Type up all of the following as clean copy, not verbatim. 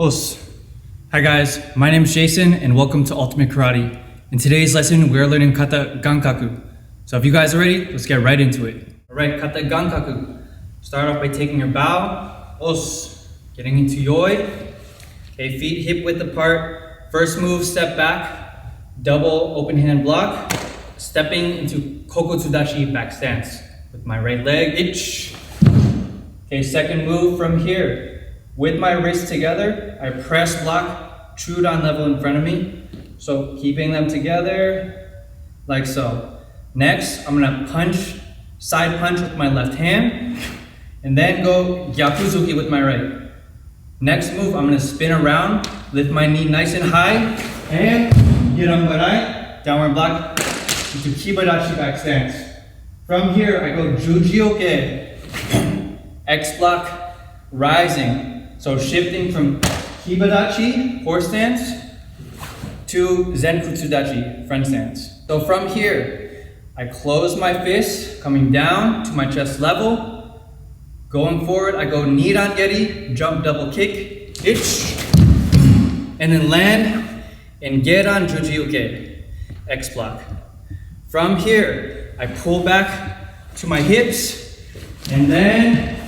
Os. Hi guys, my name is Jason and welcome to Ultimate Karate. In today's lesson, we're learning Kata Gankaku. So if you guys are ready, let's get right into it. Alright, Kata Gankaku. Start off by taking your bow, Os. Getting into Yoi. Okay, feet hip width apart. First move, step back. Double open hand block. Stepping into Koko Tsudachi back stance. With my right leg, itch. Okay, second move from here. With my wrists together, I press block, shodan level in front of me. So keeping them together, like so. Next, I'm gonna punch, side punch with my left hand, and then go gyakuzuki with my right. Next move, I'm gonna spin around, lift my knee nice and high, and giranbarai, downward block, into kibadachi back stance. From here, I go jujioke, X block, rising. So shifting from kibadachi, horse stance, to zenkutsudachi, front stance. So from here, I close my fist, coming down to my chest level. Going forward, I go nidan geri, jump double kick, itch, and then land and geran jujioke, X block. From here, I pull back to my hips, and then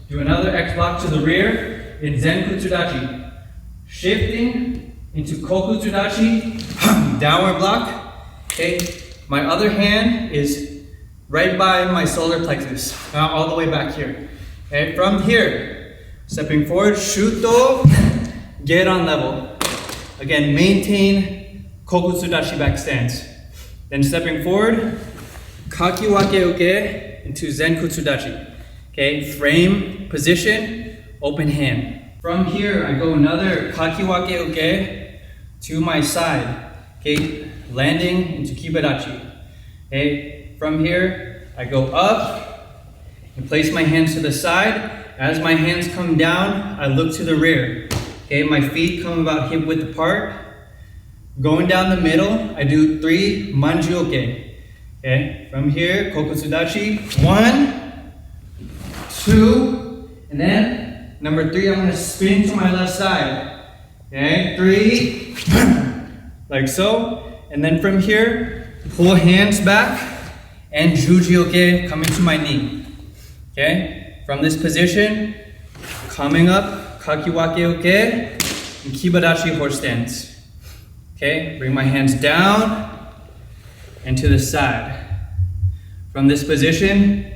do another X block to the rear in zenkutsudachi. Shifting into kokutsudachi, downward block. Okay, my other hand is right by my solar plexus, all the way back here. Okay, from here, stepping forward, shuto, get on level. Again, maintain kokutsudachi back stance. Then stepping forward, kakiwake uke into zenkutsudachi. Okay, frame position, open hand. From here, I go another kakiwake uke to my side. Okay, landing into kibadachi. Okay, from here, I go up and place my hands to the side. As my hands come down, I look to the rear. Okay, my feet come about hip width apart. Going down the middle, I do 3 manji-oke. Okay, from here, kokotsudachi, 1, 2, and then number 3, I'm gonna spin to my left side. Okay, 3, like so. And then from here, pull hands back and juji-oke coming to my knee. Okay, from this position, coming up, kakiwake-oke, and kibadachi horse stance. Okay, bring my hands down and to the side. From this position,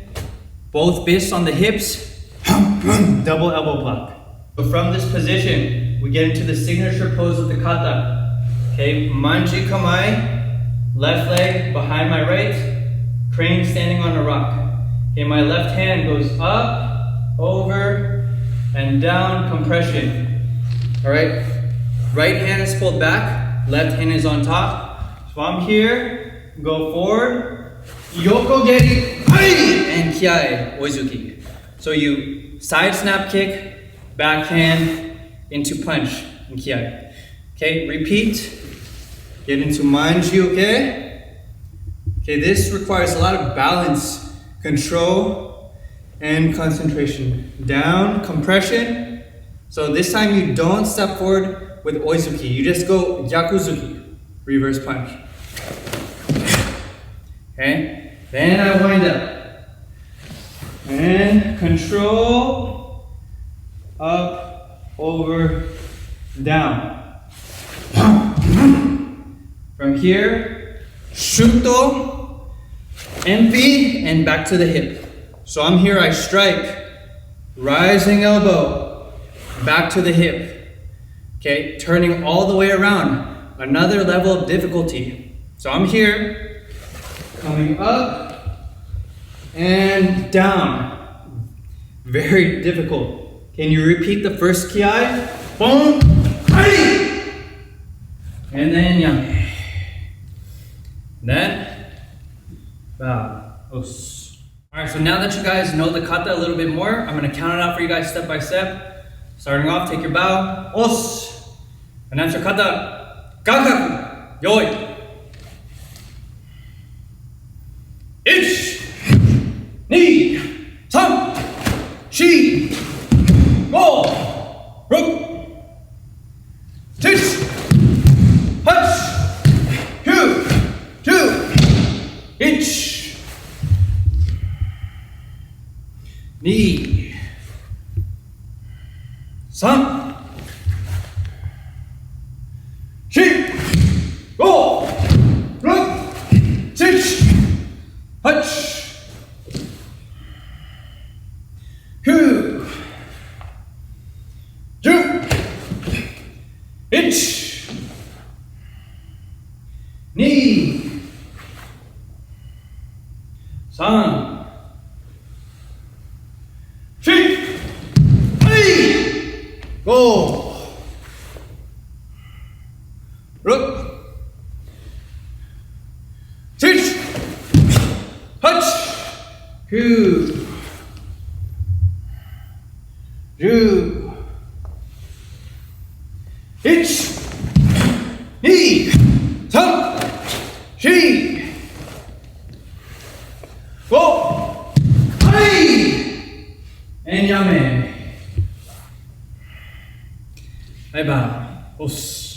both fists on the hips, double elbow block. So from this position, we get into the signature pose of the kata. Okay, manji kamai, left leg behind my right, crane standing on a rock. Okay, my left hand goes up, over, and down, compression. All right, right hand is pulled back, left hand is on top. So I'm here, go forward, yoko geri, and kiai, oizuki. So you side snap kick, backhand into punch and kiai. Okay, repeat. Get into manji, okay? Okay, this requires a lot of balance, control, and concentration. Down, compression. So this time you don't step forward with oizuki. You just go gyakuzuki, reverse punch. Okay, then I wind up. And control, up, over, down. From here, shuto, empty, and back to the hip. So I'm here, I strike, rising elbow, back to the hip. Okay, turning all the way around, another level of difficulty. So I'm here, coming up, and down. Very difficult. Can you repeat the first kiai? Boom, and then yang. Then, bow, os. All right, so now that you guys know the kata a little bit more, I'm gonna count it out for you guys step by step. Starting off, take your bow, os. Announce your kata, gankaku, yoi. Ich, ni, san, shi, go, ruk, 1、2、3、4、5、6、7、8、9、10、1、2、3、4、5、6、7、8、9、10、1、2、3、4、5、はい。やめ。バイバイ。おっす。